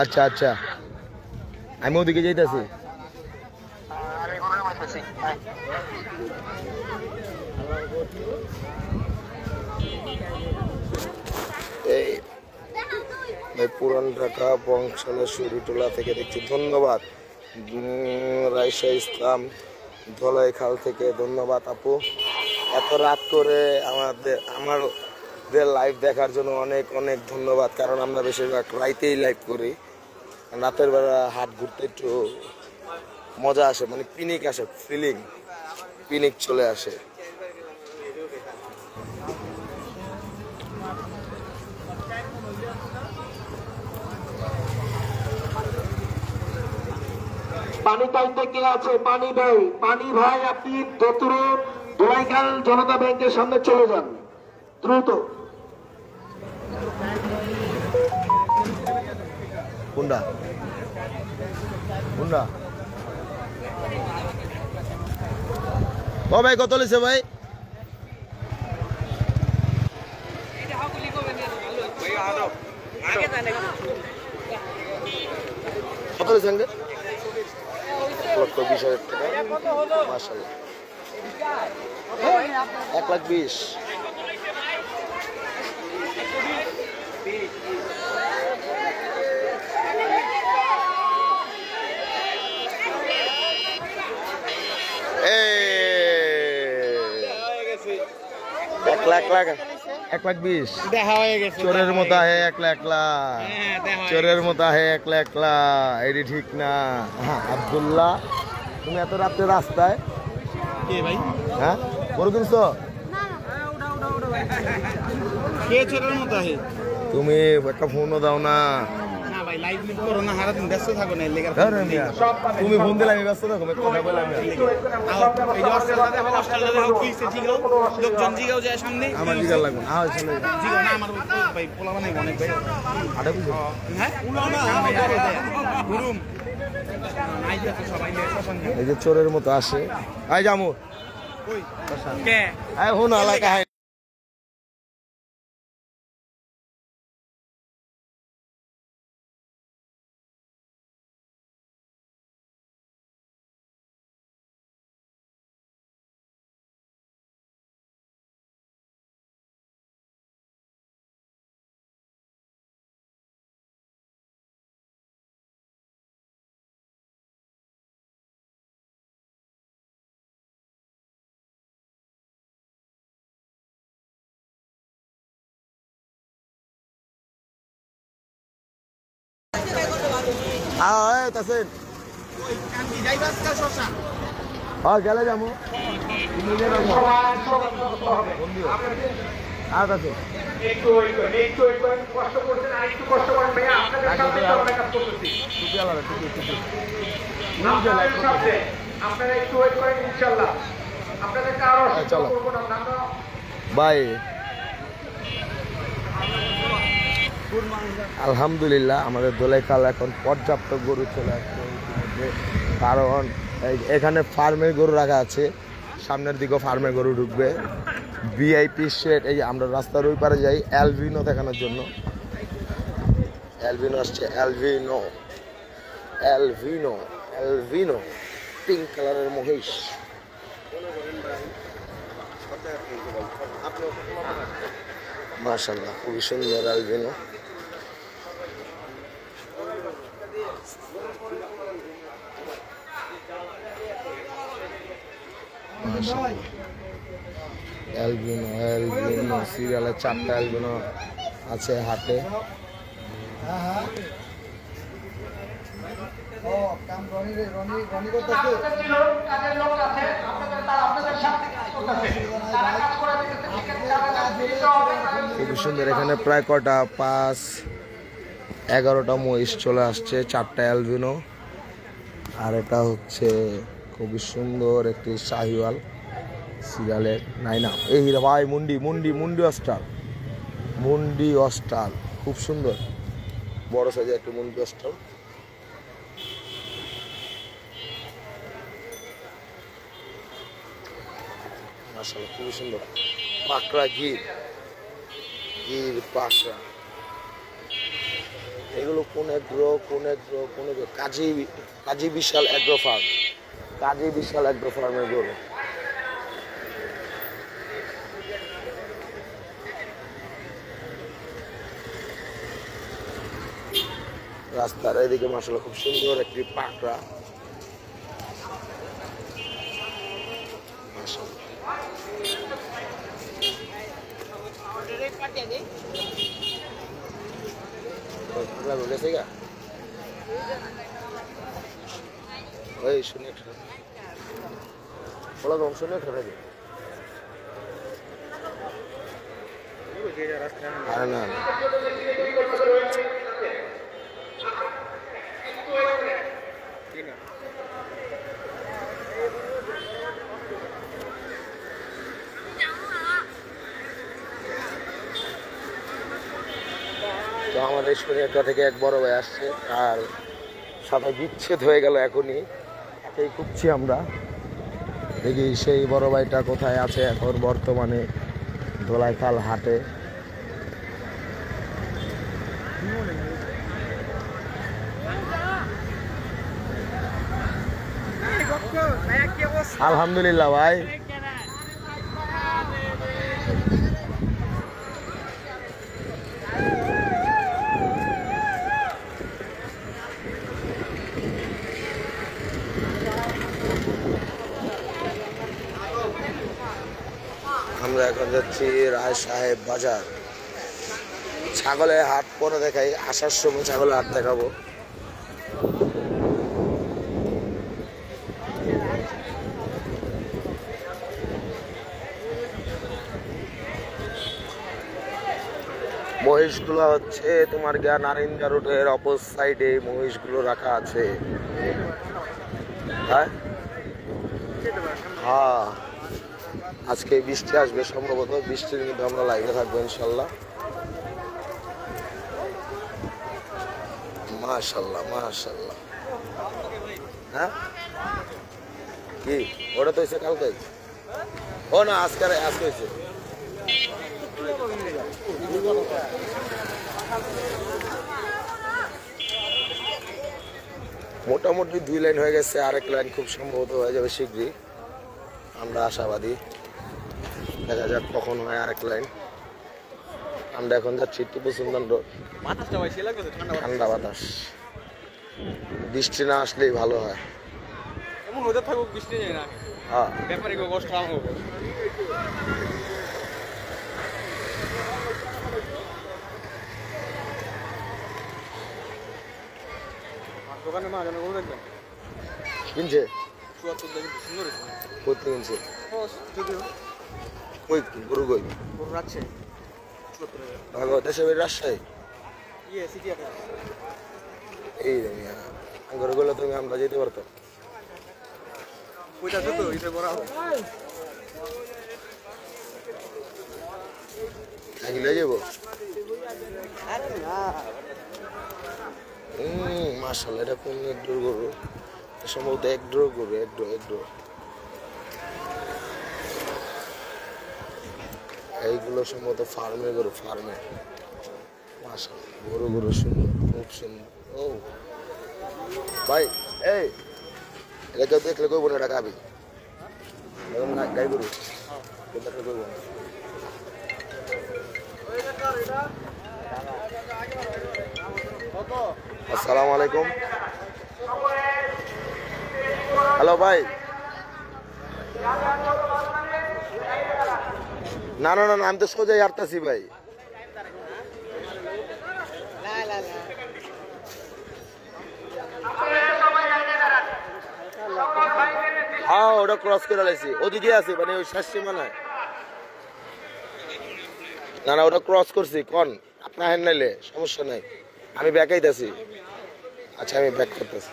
আচ্ছা আচ্ছা, আমি ওদিকে যাইতেছি। এই পুরান ঢাকা বংশালা সুরিটোলা থেকে দেখছি। ধন্যবাদ রাইসা ইসলাম ধলাইখাল থেকে, ধন্যবাদ আপু। এত রাত করে আমাদের লাইভ দেখার জন্য অনেক অনেক ধন্যবাদ। কারণ আমরা বেশিরভাগ রাইতেই লাইভ করি। রাতের বেলা হাট ঘুরতে একটু মজা আসে, মানে পিনিক আসে, ফিলিং পিনিক চলে আসে। পানি টাইমটা কে আছে? পানি ভাই, পানি ভাই আপনি দ্রুত ধোলাইখাল জনতা ব্যাংকের সামনে চলে যান দ্রুত। কোনটা? কোনটা ও ভাই কত লিছে ভাই কত লিছে আঙ্গে 1,20,000 টাকা মাশাআল্লাহ 1,20,000 1,20,000 দেখা হয়ে গেছে চোরের মতো আহে 1,00,000 চোরের মতো আহে 1,00,000 এটি ঠিক না হ্যাঁ আব্দুল্লাহ তুমি এত রাত্রে রাস্তায় কে ভাই হ্যাঁ গরু কিনছো কে ছোটের মতো আছে তুমি একটা ফোনও দাও না না ভাই লাইভ মিট করো না সারাদিন ব্যস্ত থাকো না লেগার ধরো মিয়া, তুমি ফোন দিলে আমি ব্যস্ত থাকো কথা বললাম এই যে অস্ট্রেলিয়া দেখো কুইছে জিগাও লোকজন জিগাও যায় সামনে আমার জিগার লাগবে না চলে জিগাও না আমার ভাই পোলা বানাই অনেক ভাই আটা বুঝো হ্যাঁ গুরুম নাই যাচ্ছে সবাই পছন্দ এই যে চোরের মতো আসে আই জামু কই কে আই হুন এলাকা হাই তাসিন গেলে যাবো কষ্ট করছেন আর একটু কষ্ট করেন ভাইয়া আপনাদের সামনে তো আমরা কাজ করতেছি আপনাদের সামনে আপনারা একটু ওয়েট করেন ইনশাআল্লাহ আপনাদেরকে আরো চলো করবো না আমরা বাই আলহামদুলিল্লাহ আমাদের দোলাইখাল এখন পর্যাপ্ত গরু চলে আসছে ইতিমধ্যে কারণ এখানে ফার্মের গরু রাখা আছে সামনের দিকেও ফার্মের গরু ঢুকবে ভিআইপি সেট এই যে আমরা রাস্তার ওই পারে যাই অ্যালভিনো দেখানোর জন্য অ্যালভিনো আসছে অ্যালভিনো অ্যালভিনো অ্যালভিনো পিঙ্ক কালারের মহিষ মাশাআল্লাহ খুবই সুন্দর অ্যালভিনো অ্যালবিনো অ্যালবিনো সিরিয়ালের 4টা অ্যালবিনো আছে হাটে খুবই সুন্দর এখানে প্রায় কটা 5-11টা মহিষ চলে আসছে 4টা অ্যালবিনো আর এটা হচ্ছে খুবই সুন্দর একটি শাহিওয়াল সিরিয়ালের নাইনা এই ভাই মুন্ডি মুন্ডি মুন্ডি অস্টার মুন্ডি অস্টার খুব সুন্দর বড় সাইজের একটি মুন্ডি অস্টার মাশাআল্লাহ খুবই সুন্দর পাকড়া গির গির পাকড়া এগুলো কোন এগ্রো কাজী বিশাল এগ্রো ফার্ম কাজী বিশাল এগ্রো ফার্মের গরু রাস্তার এদিকে মাশাআল্লাহ খুব সুন্দর একটি পাকড়া শুনে না তো আমাদের শরীরটা থেকে এক বড় ভাই আসছে আর সাথে বিচ্ছেদ হয়ে গেল এখনই, এই খুঁজছি আমরা। দেখি সেই বড় ভাইটা কোথায় আছে এখন বর্তমানে ধোলাইখাল হাটে। আলহামদুলিল্লাহ ভাই। আমরা এখন যাচ্ছি রায় সাহেব বাজার। ছাগলের হাট পরে দেখাই, আসার সময় ছাগলের হাট দেখাবো। মহিষগুলো হচ্ছে তোমার নারিন্দা রোডের অপর সাইডে মহিষগুলো রাখা আছে। হ্যাঁ, আজকে বৃষ্টি আসবে সম্ভবত, বৃষ্টির মধ্যে আমরা লাইভে থাকবো ইনশাল্লাহ। মাশাল্লাহ মাশাল্লাহ। হ্যাঁ কি ওটা তো হয়েছে কালকে? ও না, আজকে হয়েছে। মোটামুটি 2 লাইন হয়ে গেছে, আরেক লাইন খুব সম্ভবত হয়ে যাবে শীঘ্রই, আমরা আশাবাদী। দেখা যাক কখন হয় আরেক লাইন। আমরা এখন যাচ্ছি টিপু সুলতান রোড। ঠান্ডা বাতাস, বৃষ্টি না আসলেই ভালো হয়। হ্যাঁ, কিনছে কত কিনছে? কই গরু কই? দেশে রাজশাহী। এই গরুগুলো তুমি আমরা যেতে পারতাম। যাবো মাশাআল্লাহ। এটা কোন এক ডোর গরু? সম্ভবত এক ডোর গরু, এক ডোর। এইগুলো সম্ভবত ফার্মের গরু, ফার্মে। মাশাআল্লাহ, গরু সুন্দর, খুব সুন্দর। ও ভাই, এই এটা কেউ দেখলে কইব না এটা গাবি, গাই গরু দেখলে কইব না। আসসালামু আলাইকুম। হ্যালো ভাই। না না না, আমি তো সোজাই হাঁটতেছি ভাই। হ্যাঁ, ওটা ক্রস করে লাইছি, ওদিকে আছে মানে ওই শেষ সীমানায়। না না, ওটা ক্রস করছি। কোন আপনার হ্যান্ড নাইলে সমস্যা নাই, আমি ব্যাকাইতেছি। আচ্ছা, আমি ব্যাক করতেছি।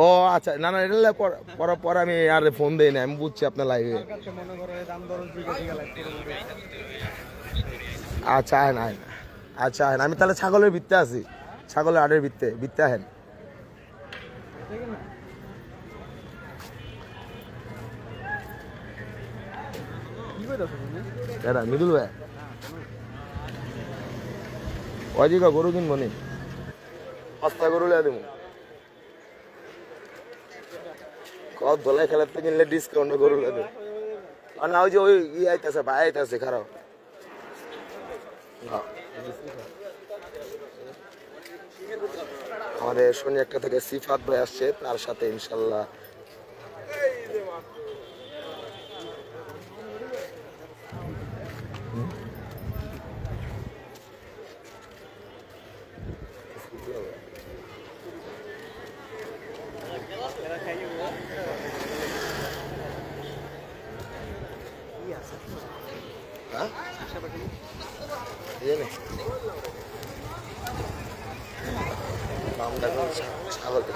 ও আচ্ছা, না না, এটা পরে আমি আর ফোন দিই না, আমি বুঝছি আপনার লাইভে। আচ্ছা আহেন আহেন, আচ্ছা আহেন। আমি তাহলে ছাগলের ভিত্তে আছি, ছাগলের আড়ের ভিত্তে আহেন। মৃদুল ভাই অজিকা গরু কিনবো নি, সস্তা গরু লিয়া দেবো। কত ধোলাই খেলার থেকে কিনলে ডিসকাউন্ট গরু লিয়া দেবো। আর না, ওই যে ওই আইতেছে ভাই, আইতেছে খারাপ। আমাদের শনি একটা থেকে সিফাত ভাই আসছে, তার সাথে ইনশাল্লাহ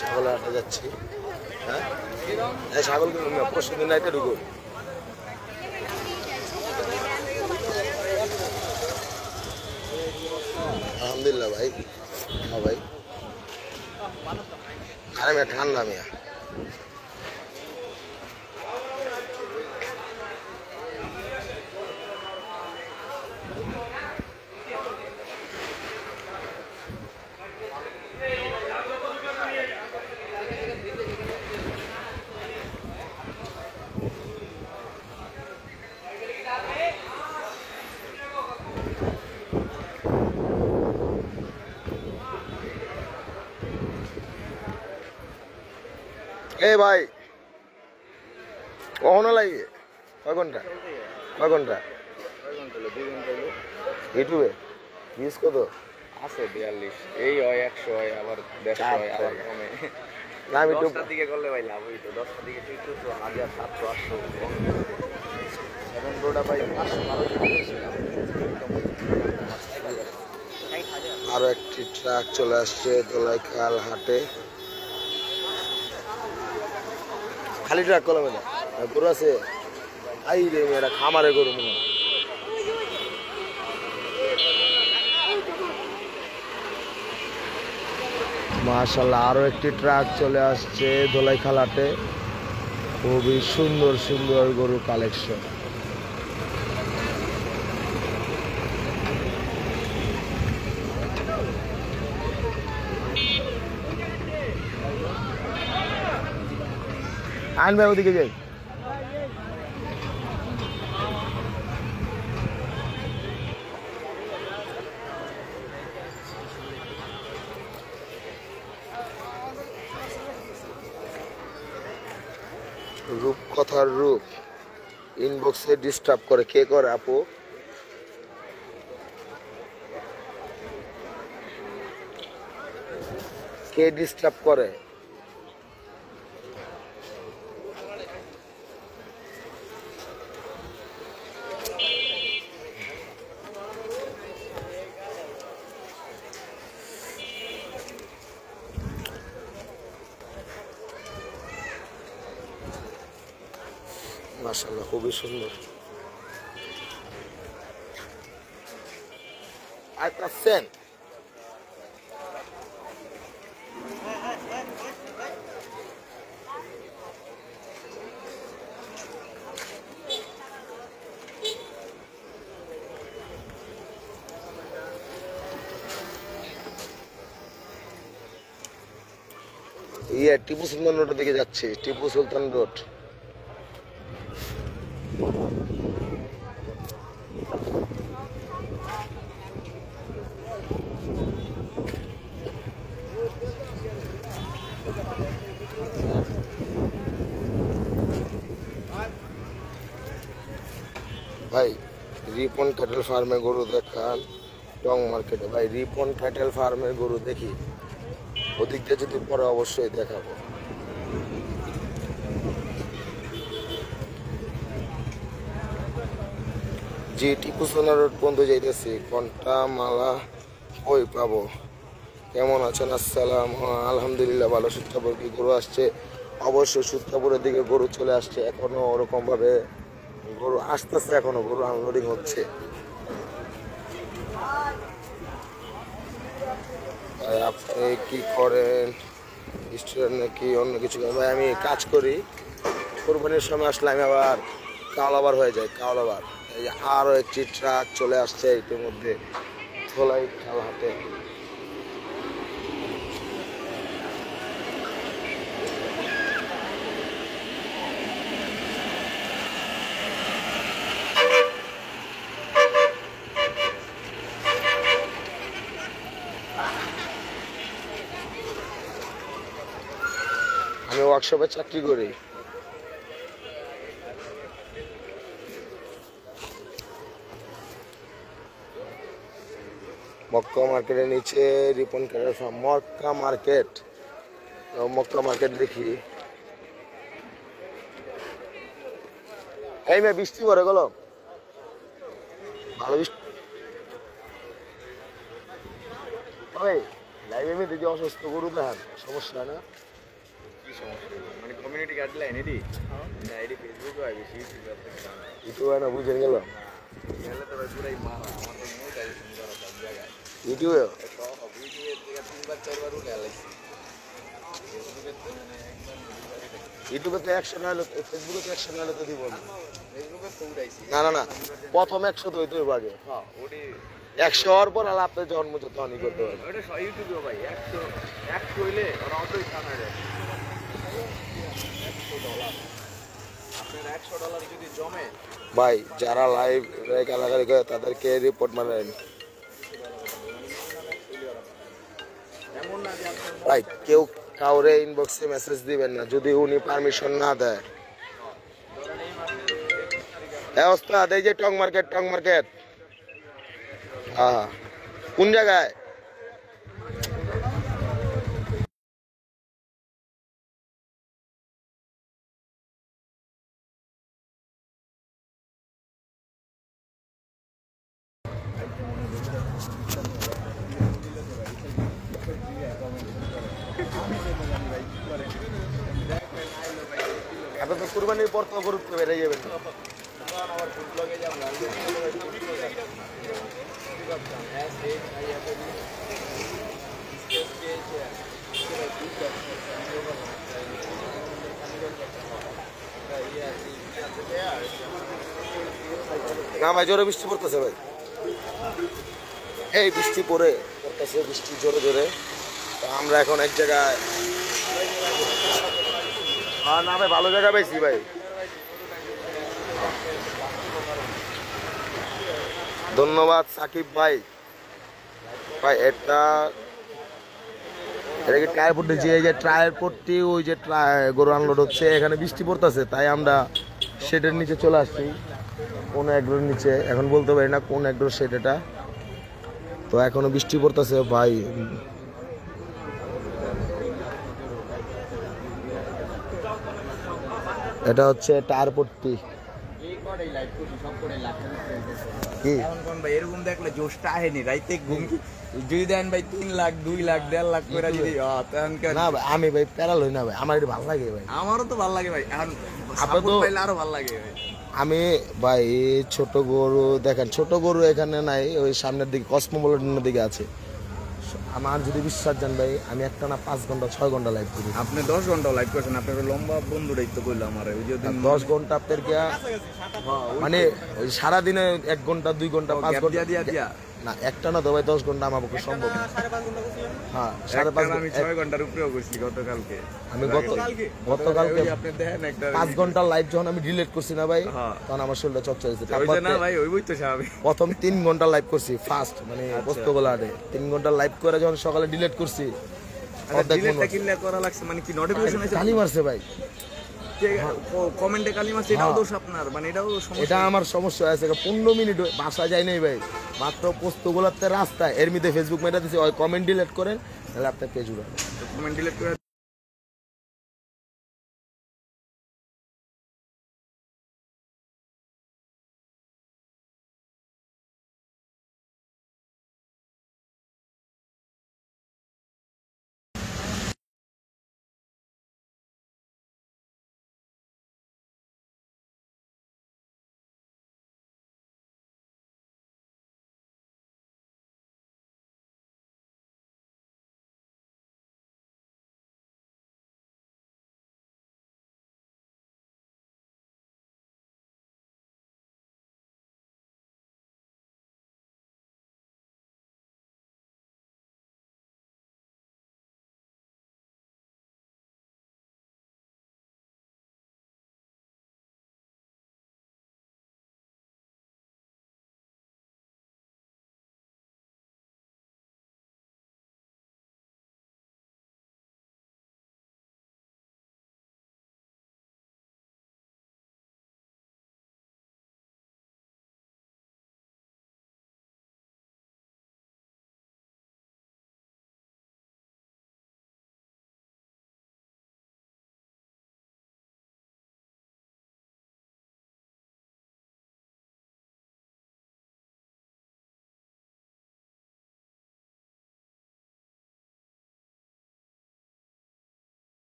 ছাগলের হাটে যাচ্ছি। হ্যাঁ, ছাগল পরশু দিন রাইতে ঢুকো। আলহামদুলিল্লাহ ভাই। হ্যাঁ ভাই, আরে মেয়ে ঠান্ডা মেয়া। এই ভাই কখনো লাগবে? কয় ঘন্টা ইউটিউবে ভিউজ কত আছে 42, এই হয় 100 হয়, আবার 150 হয়, আবার কমে। না আমি একটু 10টার দিকে করলে ভাই লাভ হইতো, 10টার দিকে ঠিক তো 1000, 700, 800 এখন গোটা ভাই 500 আরো একটি ট্রাক চলে আসছে দোলাইখাল হাটে। খালি ট্রাক কলম এটা গরু আছে, আই রে মেয়েরা খামারে গরু মনে হয়। মাশাআল্লাহ আরো একটি ট্রাক চলে আসছে দোলাইখাল হাটে। খুবই সুন্দর সুন্দর গরু কালেকশন। আইন ভাই ওদিকে যাই। রূপকথার রূপ ইনবক্সে ডিস্টার্ব করে, কে করে আপু? কে ডিস্টার্ব করে? মাশাআল্লাহ খুবই সুন্দর। আর পাচ্ছেন টিপু সুলতান রোডের দিকে যাচ্ছে, টিপু সুলতান রোড। ভাই রিপন ক্যাটেল ফার্মে গরু দেখান টং মার্কেটে। ভাই রিপন ক্যাটেল ফার্মে গরু দেখি, ওদিক দিয়ে যদি পরে অবশ্যই দেখাবো। জি টিপু সুলতান রোড পর্যন্ত যাইতেছি, কোনটা মালা ওই পাবো। কেমন আছেন? আসসালাম, আলহামদুলিল্লাহ ভালো। সূত্রাপুর কি গরু আসছে? অবশ্যই সূত্রাপুরের দিকে গরু চলে আসছে, এখনো ওরকম ভাবে গরু আসতেছে, এখনো গরু আনলোডিং হচ্ছে। আপনি কি করেন? স্টুডেন্ট নাকি অন্য কিছু? ভাই আমি কাজ করি, কোরবানির সময় আসলে আমি আবার কাওলাবার হয়ে যায়, কাওলাবার। এই যে আরও একটি ট্রাক চলে আসছে ইতিমধ্যে দোলাইখাল হাটে। আমি ওয়ার্কশপে চাকরি করি। মক্কা মার্কেটের নিচে Ripon cattle farm. Mecca market, Mecca market দেখি। এই মেয়ে বৃষ্টি পড়ে গেল, ভালো বৃষ্টি। লাইভে মেয়ে দিদি অসুস্থ গরু দেখান, সমস্যা না? কি সমস্যা? মানে কমিউনিটি গাইডলাইন এটি না, এটি ফেসবুকে হয় বেশি, ইউটিউবে না বুঝে গেল। গেলে তো পুরাই মারা, আমার তো মুখ আছে সুন্দর সব জায়গায়। ইউটিউবে ভিডিওর দিকে তিনবার চারবার উঠে আলাইছি ইউটিউবে তো 100 না হলে ফেসবুকে তো 100 না হলে তো দিব না। ফেসবুকে তো উঠাইছি না না না, প্রথম 100 তো হইতে আগে। হ্যাঁ ওটি 100 হওয়ার পর আলা আপনার জন্ম তখনই করতে পারবেন। ওটা ইউটিউবে ভাই 100 হইলে ওরা অতই থানা যায় $100 আপনার $100 যদি জমে ভাই যারা লাইভ গালাগালি করে তাদেরকে রিপোর্ট মারেন এমন না যে আপনার ভাই। কেউ কাউরে ইনবক্সে মেসেজ দিবেন না যদি উনি পারমিশন না দেয়। হ্যাঁ ওস্তাদ, এই যে টং মার্কেট হ্যাঁ, কোন জায়গায়? এত তো কুরবানির পর তো গরু বেড়ে যাবেন। আমার ফুড ব্লগে যাবো না ভাই, জোরে বৃষ্টি পড়তেছে ভাই, এই বৃষ্টি পড়তেছে বৃষ্টি জোরে জোরে। তো আমরা এখন এক জায়গায়, না ভাই ভালো জায়গা পাইছি ভাই। ধন্যবাদ সাকিব ভাই। ভাই এটা কি টায়ার পট্টি, যে এই যে টায়ার পট্টি, ওই যে গরু আনলোড হচ্ছে, এখানে বৃষ্টি পড়তেছে তাই আমরা শেডের নিচে চলে আসছি, কোন এগ্রোর নিচে। এখন বলতে পারি না কোন এগ্রোর শেড এটা। তো এখনো বৃষ্টি পড়তেছে ভাই। এটা হচ্ছে টায়ার পট্টি। কি এখন কোন ভাই এরকম দেখলে জোশটা আহেনি রাইতে ঘুম যদি দেন ভাই 3 লাখ 2 লাখ 1.5 লাখ করে যদি তখন না ভাই, আমি ভাই প্যারাল হই না ভাই, আমার এটা ভালো লাগে ভাই। আমারও তো ভালো লাগে ভাই, এখন আপনার তো সাপোর্ট পাইলে আরো ভালো লাগে ভাই। আমি ভাই ছোট গরু দেখেন, ছোট গরু এখানে নাই, ওই সামনের দিকে কসমোপলিটনের দিকে আছে। আমার যদি বিশ্বাস জান ভাই, আমি একটা না 5 ঘন্টা 6 ঘন্টা লাইভ করি। আপনি 10 ঘন্টা লাইভ করছেন, আপনার লম্বা বন্ধুরাই তো কইলো আমার ওই যে 10 ঘন্টা আপনার কি মানে ওই সারাদিনে 1 ঘন্টা 2 ঘন্টা 5 ঘন্টা দিয়া না, একটা না তো ভাই 10 ঘন্টা আমার পক্ষে সম্ভব না। হ্যাঁ, 5.5 আমি 6 ঘন্টার উপরেও করছি গতকালকে। আমি গতকালকে আপনি দেখেন একটা 5 ঘন্টা লাইভ যখন আমি ডিলিট করছি না ভাই, হ্যাঁ। তখন আমার শরীরটা চকচকে হয়েছে। ওইটা না ভাই, ওই বই তো স্বাভাবিক। প্রথম 3 ঘন্টা লাইভ করছি ফার্স্ট, মানে পোস্তগোলা আডে 3 ঘন্টা লাইভ করে যখন সকালে ডিলিট করছি, ডিলেটটা কিনলে করা লাগছে মানে কি নোটিফিকেশন আছে কালি মারছে ভাই। কমেন্টে কালি মারছে, এটাও দোষ আপনার, মানে এটাও সমস্যা। এটা আমার সমস্যা আছে, 15 মিনিট বাসা যায় নাই ভাই, মাত্র পোস্তগোলাতে রাস্তায়, এর মধ্যে ফেসবুক মেটা দিচ্ছে, ওই কমেন্ট ডিলিট করেন তাহলে আপনার পেজ উড়াবে। কমেন্ট ডিলিট করে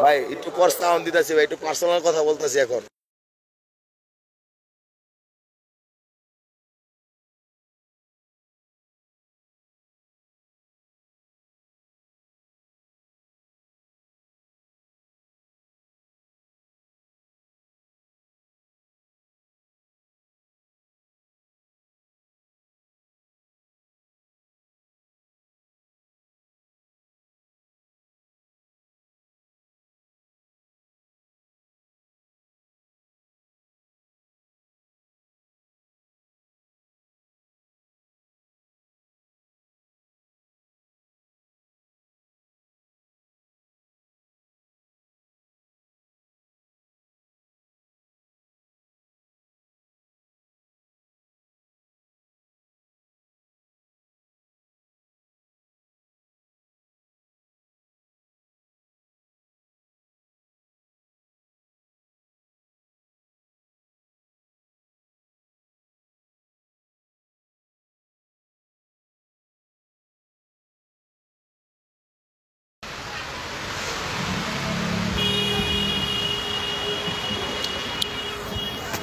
ভাই একটু পর সাউন্ড দিতেছি ভাই, একটু পার্সোনাল কথা বলতেছি এখন।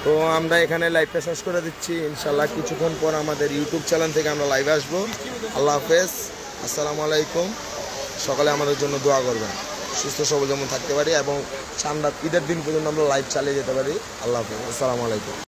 তো আমরা এখানে লাইভটা শেষ করে দিচ্ছি, ইনশাল্লাহ কিছুক্ষণ পর আমাদের ইউটিউব চ্যানেল থেকে আমরা লাইভে আসবো। আল্লাহ হাফেজ, আসসালামু আলাইকুম। সকালে আমাদের জন্য দোয়া করবেন, সুস্থ সবল যেমন থাকতে পারি এবং সামনে ঈদের দিন পর্যন্ত আমরা লাইভ চালিয়ে যেতে পারি। আল্লাহ হাফেজ, আসসালামু আলাইকুম।